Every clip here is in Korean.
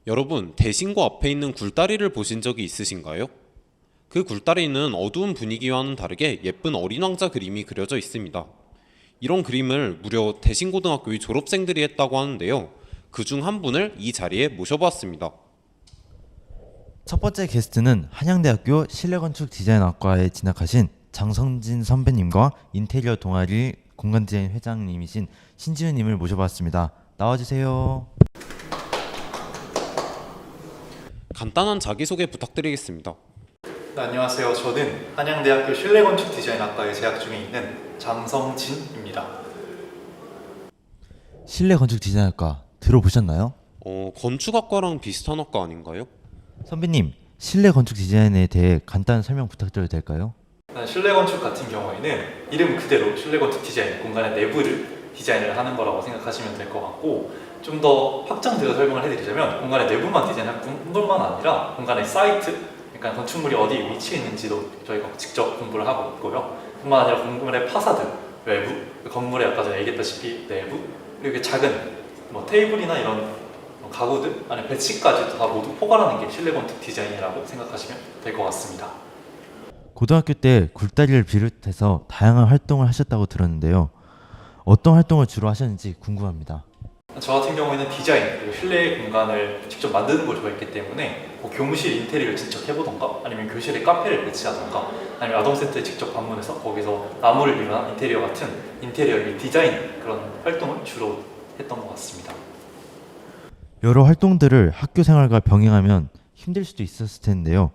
여러분, 대신고 앞에 있는 굴다리를 보신 적이 있으신가요? 그 굴다리는 어두운 분위기와는 다르게 예쁜 어린 왕자 그림이 그려져 있습니다. 이런 그림을 무려 대신고등학교의 졸업생들이 했다고 하는데요. 그중 한 분을 이 자리에 모셔보았습니다. 첫 번째 게스트는 한양대학교 실내건축디자인학과에 진학하신 장성진 선배님과 인테리어 동아리 공간디자인 회장님이신 신지은님을 모셔봤습니다. 나와주세요. 간단한 자기소개 부탁드리겠습니다. 네, 안녕하세요. 저는 한양대학교 실내건축디자인학과에 재학 중에 있는 장성진입니다. 실내건축디자인학과 들어보셨나요? 건축학과랑 비슷한 학과 아닌가요? 선배님, 실내건축디자인에 대해 간단한 설명 부탁드려도 될까요? 실내건축 같은 경우에는 이름 그대로 실내건축 디자인, 공간의 내부를 디자인을 하는 거라고 생각하시면 될 것 같고, 좀 더 확장돼서 설명을 해드리자면 공간의 내부만 디자인할 뿐만 아니라 공간의 사이트, 그러니까 건축물이 어디에 위치해 있는지도 저희가 직접 공부를 하고 있고요. 뿐만 아니라 건물의 파사드, 외부, 건물의 아까 전에 얘기했다시피 내부, 그리고 작은 테이블이나 이런 가구들 안에 배치까지 다 모두 포괄하는 게 실내건축 디자인이라고 생각하시면 될 것 같습니다. 고등학교 때 굴다리를 비롯해서 다양한 활동을 하셨다고 들었는데요. 어떤 활동을 주로 하셨는지 궁금합니다. 저 같은 경우에는 디자인, 그리고 실내 공간을 직접 만드는 걸 좋아했기 때문에 교무실 인테리어를 직접 해보던가, 아니면 교실에 카페를 배치하던가, 아니면 아동센터에 직접 방문해서 거기서 나무를 이용한 인테리어 같은 인테리어 및 디자인 그런 활동을 주로 했던 것 같습니다. 여러 활동들을 학교 생활과 병행하면 힘들 수도 있었을 텐데요.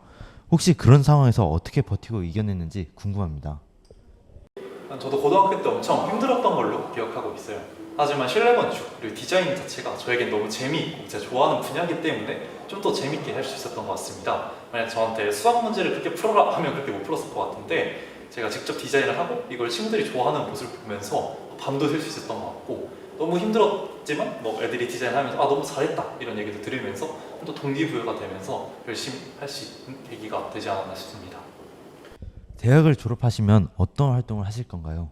혹시 그런 상황에서 어떻게 버티고 이겨냈는지 궁금합니다. 저도 고등학교 때 엄청 힘들었던 걸로 기억하고 있어요. 하지만 실내건축 그리고 디자인 자체가 저에겐 너무 재미있고 제가 좋아하는 분야이기 때문에 좀 더 재밌게 할 수 있었던 것 같습니다. 만약 저한테 수학 문제를 그렇게 풀어라 하면 그렇게 못 풀었을 것 같은데, 제가 직접 디자인을 하고 이걸 친구들이 좋아하는 모습을 보면서 밤도 셀 수 있었던 것 같고, 너무 힘들었지만 애들이 디자인하면서 너무 잘했다 이런 얘기도 들으면서 좀 더 동기부여가 되면서 열심히 할 수 있는 계기가 되지 않았나 싶습니다. 대학을 졸업하시면 어떤 활동을 하실 건가요?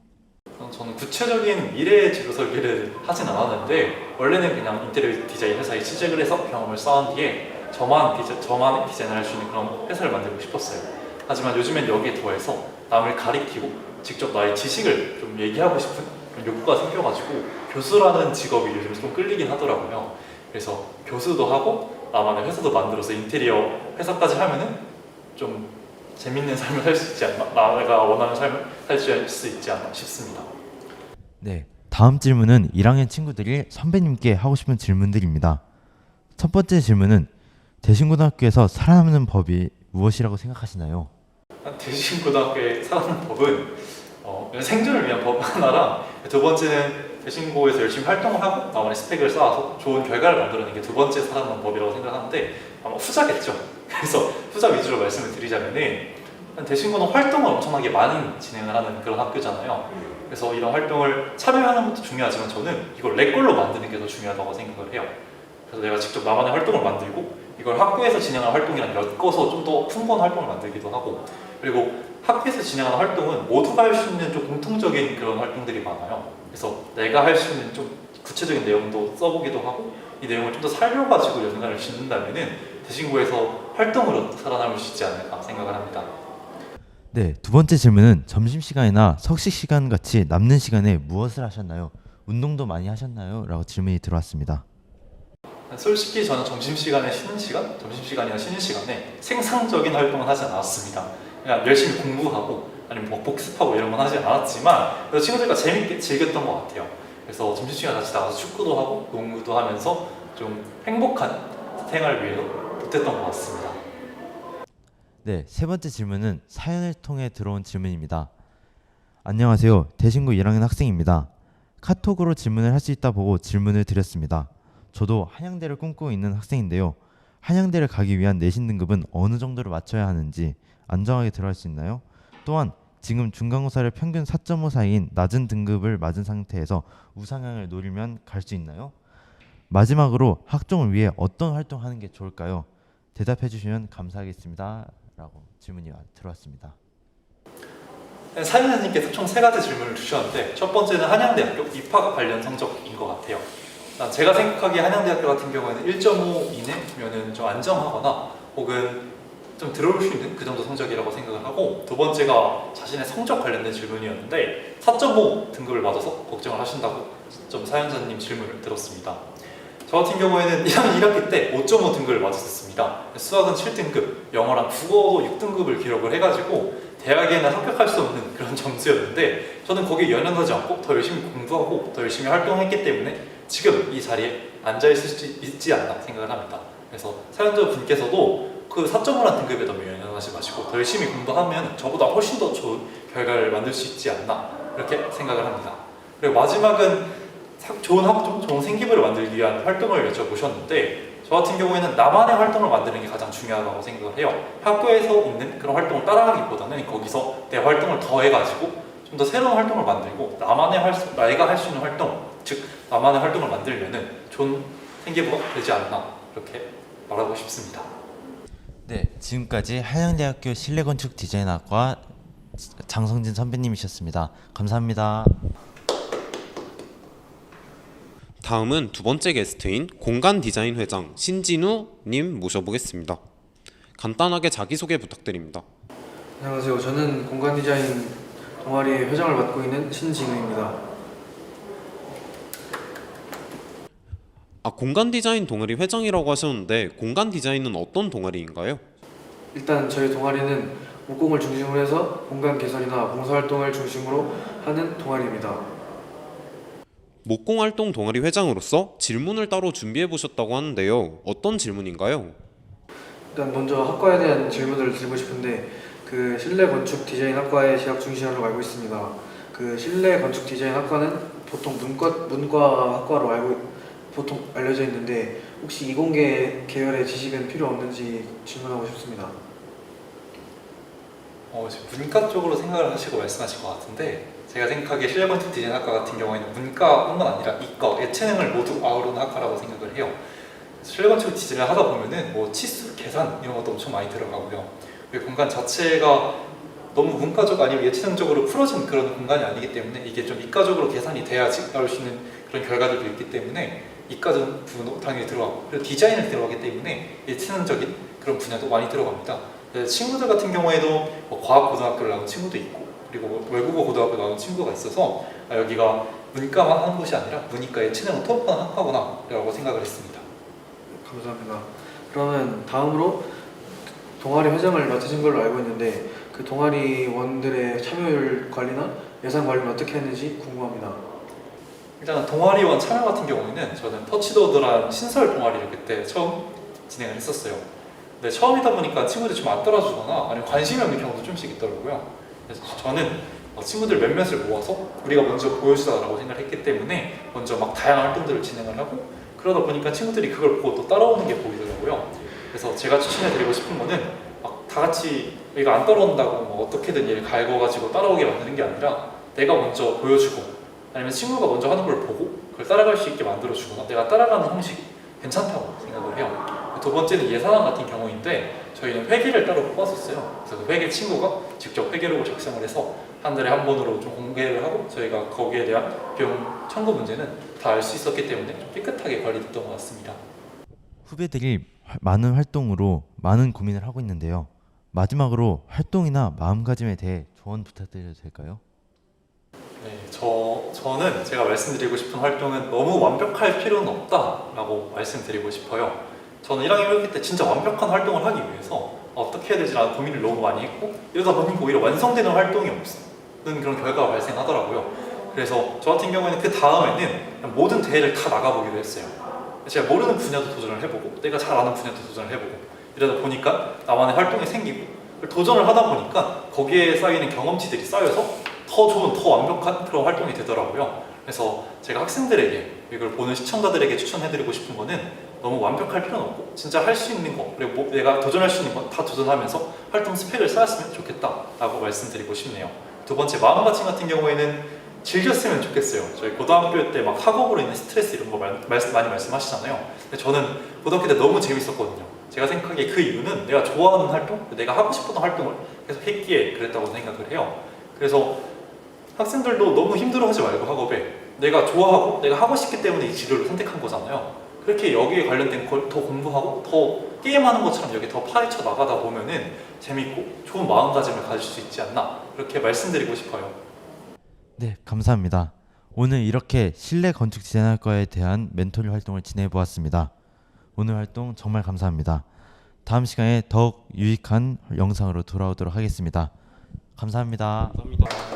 저는 구체적인 미래 진로 설계를 하진 않았는데, 원래는 그냥 인테리어 디자인 회사에 취직을 해서 경험을 쌓은 뒤에 저만의 디자인을 할 수 있는 그런 회사를 만들고 싶었어요. 하지만 요즘엔 여기에 더해서 남을 가리키고 직접 나의 지식을 좀 얘기하고 싶은 그런 욕구가 생겨가지고 교수라는 직업이 요즘 좀 끌리긴 하더라고요. 그래서 교수도 하고 나만의 회사도 만들어서 인테리어 회사까지 하면은 좀 재밌는 삶을 살 수 있지 않나, 내가 원하는 삶을 살 수 있지 않나 싶습니다. 네, 다음 질문은 1학년 친구들이 선배님께 하고 싶은 질문들입니다. 첫 번째 질문은 대신고등학교에서 살아남는 법이 무엇이라고 생각하시나요? 대신고등학교에 살아가는 법은 생존을 위한 법 하나랑, 두 번째는 대신고에서 열심히 활동을 하고 나만의 스펙을 쌓아서 좋은 결과를 만들어내는 게 두 번째 살아남는 법이라고 생각하는데, 아마 후자겠죠. 그래서 후자 위주로 말씀을 드리자면은, 대신고는 활동을 엄청나게 많이 진행을 하는 그런 학교잖아요. 그래서 이런 활동을 참여하는 것도 중요하지만 저는 이걸 내 걸로 만드는 게 더 중요하다고 생각을 해요. 그래서 내가 직접 나만의 활동을 만들고 이걸 학교에서 진행하는 활동이랑 엮어서 좀 더 풍부한 활동을 만들기도 하고, 그리고 학교에서 진행하는 활동은 모두가 할 수 있는 좀 공통적인 그런 활동들이 많아요. 그래서 내가 할 수 있는 좀 구체적인 내용도 써보기도 하고, 이 내용을 좀 더 살려가지고 연관을 짓는다면은 대신고에서 활동으로 살아남을 수 있지 않을까 생각을 합니다. 네, 두 번째 질문은 점심시간이나 석식시간 같이 남는 시간에 무엇을 하셨나요? 운동도 많이 하셨나요? 라고 질문이 들어왔습니다. 솔직히 저는 점심시간이나 쉬는 시간에 생산적인 활동은 하지 않았습니다. 그냥 열심히 공부하고 아니면 복습하고 이런 건 하지 않았지만, 그래서 친구들과 재밌게 즐겼던 것 같아요. 그래서 점심시간 같이 나가서 축구도 하고 농구도 하면서 좀 행복한 생활을 위해서 보탰던 것 같습니다. 네, 세 번째 질문은 사연을 통해 들어온 질문입니다. 안녕하세요. 대신고 1학년 학생입니다. 카톡으로 질문을 할 수 있다 보고 질문을 드렸습니다. 저도 한양대를 꿈꾸고 있는 학생인데요. 한양대를 가기 위한 내신 등급은 어느 정도를 맞춰야 하는지 안정하게 들어갈 수 있나요? 또한 지금 중간고사를 평균 4.5 사이인 낮은 등급을 맞은 상태에서 우상향을 노리면 갈 수 있나요? 마지막으로 학종을 위해 어떤 활동하는 게 좋을까요? 대답해 주시면 감사하겠습니다. 라고 질문이 들어왔습니다. 사연자님께서 총 3가지 질문을 주셨는데, 첫 번째는 한양대학교 입학 관련 성적인 것 같아요. 제가 생각하기에 한양대학교 같은 경우에는 1.5 이내면은 좀 안정하거나 혹은 좀 들어올 수 있는 그 정도 성적이라고 생각을 하고, 두 번째가 자신의 성적 관련된 질문이었는데 4.5 등급을 맞아서 걱정을 하신다고 좀 사연자님 질문을 들었습니다. 저 같은 경우에는 1학기 때 5.5 등급을 맞았었습니다. 수학은 7등급, 영어랑 국어도 6등급을 기록을 해가지고 대학에는 합격할 수 없는 그런 점수였는데, 저는 거기에 연연하지 않고 더 열심히 공부하고 더 열심히 활동했기 때문에 지금 이 자리에 앉아있을 수 있지 않나 생각을 합니다. 그래서 사연자분께서도 그 4.5라는 등급에 너무 연연하지 마시고 더 열심히 공부하면 저보다 훨씬 더 좋은 결과를 만들 수 있지 않나, 이렇게 생각을 합니다. 그리고 마지막은 좋은 학종, 좋은 생기부를 만들기 위한 활동을 여쭤보셨는데, 저 같은 경우에는 나만의 활동을 만드는 게 가장 중요하다고 생각을 해요. 학교에서 있는 그런 활동을 따라가기보다는 거기서 내 활동을 더해가지고 좀 더 새로운 활동을 만들고 내가 할 수 있는 활동, 즉 나만의 활동을 만들면은 좋은 생기부가 되지 않나, 이렇게 말하고 싶습니다. 네, 지금까지 한양대학교 실내건축 디자인학과 장성진 선배님이셨습니다. 감사합니다. 다음은 두 번째 게스트인 공간디자인 회장 신진우님 모셔보겠습니다. 간단하게 자기소개 부탁드립니다. 안녕하세요. 저는 공간 디자인 동아리 회장을 맡고 있는 신진우입니다. 공간디자인 동아리 회장이라고 하셨는데 공간 디자인은 어떤 동아리인가요? 일단 저희 동아리는 목공을 중심으로 해서 공간 개선이나 봉사활동을 중심으로 하는 동아리입니다. 목공활동 동아리 회장으로서 질문을 따로 준비해 보셨다고 하는데요. 어떤 질문인가요? 일단 먼저 학과에 대한 질문을 드리고 싶은데, 그 실내 건축 디자인 학과에 재학 중이시라고 알고 있습니다. 그 실내 건축 디자인 학과는 보통 문과 학과로 보통 알려져 있는데, 혹시 이공계 계열의 지식은 필요 없는지 질문하고 싶습니다. 지금 문과 쪽으로 생각을 하시고 말씀하실 것 같은데, 제가 생각하기에 실내 건축 디자인 학과 같은 경우에는 문과뿐만 아니라 이과, 예체능을 모두 아우르는 학과라고 생각을 해요. 실내 건축 디자인을 하다 보면은 뭐 치수, 계산 이런 것도 엄청 많이 들어가고요. 그리고 공간 자체가 너무 문과적 아니면 예체능적으로 풀어진 그런 공간이 아니기 때문에 이게 좀 이과적으로 계산이 돼야지 나올 수 있는 그런 결과들도 있기 때문에 이과적 부분도 당연히 들어가고, 그리고 디자인을 들어가기 때문에 예체능적인 그런 분야도 많이 들어갑니다. 친구들 같은 경우에도 과학 고등학교를 나온 친구도 있고, 그리고 외국어 고등학교 나온 친구가 있어서 여기가 문과만 하는 곳이 아니라 문이과 예체능을 통합하는 학과구나 라고 생각을 했습니다. 감사합니다. 그러면 다음으로 동아리 회장을 맡으신 걸로 알고 있는데, 그 동아리원들의 참여율 관리나 예산 관리는 어떻게 했는지 궁금합니다. 일단 동아리원 참여 같은 경우에는 저는 터치도어드란 신설 동아리를 그때 처음 진행을 했었어요. 근데 처음이다 보니까 친구들이 좀 안 따라주거나 아니면 관심이 없는 경우도 좀씩 있더라고요. 그래서 저는 친구들 몇몇을 모아서 우리가 먼저 보여주자라고 생각을 했기 때문에 먼저 막 다양한 활동들을 진행을 하고, 그러다 보니까 친구들이 그걸 보고 또 따라오는 게 보이더라고요. 그래서 제가 추천해드리고 싶은 거는 막 다 같이 얘가 안 따라온다고 뭐 어떻게든 얘를 갈궈가지고 따라오게 만드는 게 아니라 내가 먼저 보여주고, 아니면 친구가 먼저 하는 걸 보고 그걸 따라갈 수 있게 만들어주거나 내가 따라가는 형식이 괜찮다고 생각을 해요. 두 번째는 예산안 같은 경우인데, 저희는 회계를 따로 뽑았었어요. 그래서 그 회계 친구가 직접 회계록을 작성을 해서 한 달에 한 번으로 좀 공개를 하고, 저희가 거기에 대한 비용 청구 문제는 다 알 수 있었기 때문에 좀 깨끗하게 관리됐던 것 같습니다. 후배들이 많은 활동으로 많은 고민을 하고 있는데요. 마지막으로 활동이나 마음가짐에 대해 조언 부탁드려도 될까요? 네, 저는 제가 말씀드리고 싶은 활동은 너무 완벽할 필요는 없다라고 말씀드리고 싶어요. 저는 1학년 1학기 때 진짜 완벽한 활동을 하기 위해서 어떻게 해야 되지라는 고민을 너무 많이 했고, 이러다 보니까 오히려 완성되는 활동이 없는 그런 결과가 발생하더라고요. 그래서 저 같은 경우에는 그 다음에는 모든 대회를 다 나가보기로 했어요. 제가 모르는 분야도 도전을 해보고 내가 잘 아는 분야도 도전을 해보고, 이러다 보니까 나만의 활동이 생기고, 도전을 하다 보니까 거기에 쌓이는 경험치들이 쌓여서 더 좋은, 더 완벽한 그런 활동이 되더라고요. 그래서 제가 학생들에게, 이걸 보는 시청자들에게 추천해드리고 싶은 거는 너무 완벽할 필요는 없고 진짜 할 수 있는 거, 그리고 내가 도전할 수 있는 건 다 도전하면서 활동 스펙을 쌓았으면 좋겠다라고 말씀드리고 싶네요. 두 번째, 마음가짐 같은 경우에는 즐겼으면 좋겠어요. 저희 고등학교 때 막 학업으로 인한 스트레스 이런 거 많이 말씀하시잖아요. 근데 저는 고등학교 때 너무 재밌었거든요. 제가 생각하기에 그 이유는 내가 좋아하는 활동, 내가 하고 싶었던 활동을 계속 했기에 그랬다고 생각을 해요. 그래서 학생들도 너무 힘들어하지 말고 학업에 내가 좋아하고 내가 하고 싶기 때문에 이 진로를 선택한 거잖아요. 그렇게 여기에 관련된 걸 더 공부하고 더 게임하는 것처럼 여기 더 파헤쳐 나가다 보면은 재밌고 좋은 마음가짐을 가질 수 있지 않나, 그렇게 말씀드리고 싶어요. 네, 감사합니다. 오늘 이렇게 실내 건축 디자인학과에 대한 멘토링 활동을 진행해 보았습니다. 오늘 활동 정말 감사합니다. 다음 시간에 더욱 유익한 영상으로 돌아오도록 하겠습니다. 감사합니다. 감사합니다.